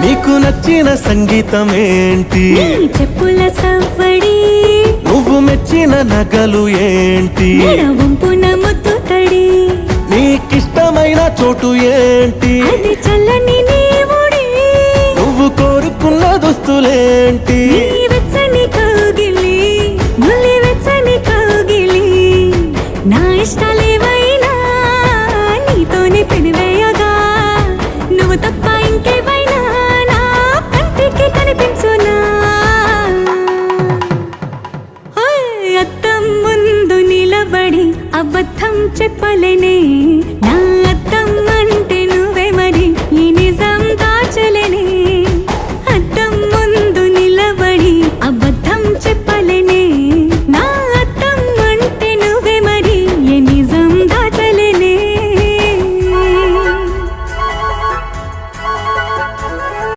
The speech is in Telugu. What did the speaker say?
నీకు నచ్చిన సంగీతం ఏంటి? చెప్పుల సవ్వడి. నువ్వు మెచ్చిన నగలు ఏంటి? వంపున ముద్దు తడి. నీకిష్టమైన చోటు ఏంటి? అది చల్లని నీ ఒడి. నువ్వు కోరుకున్న దుస్తులేంటి?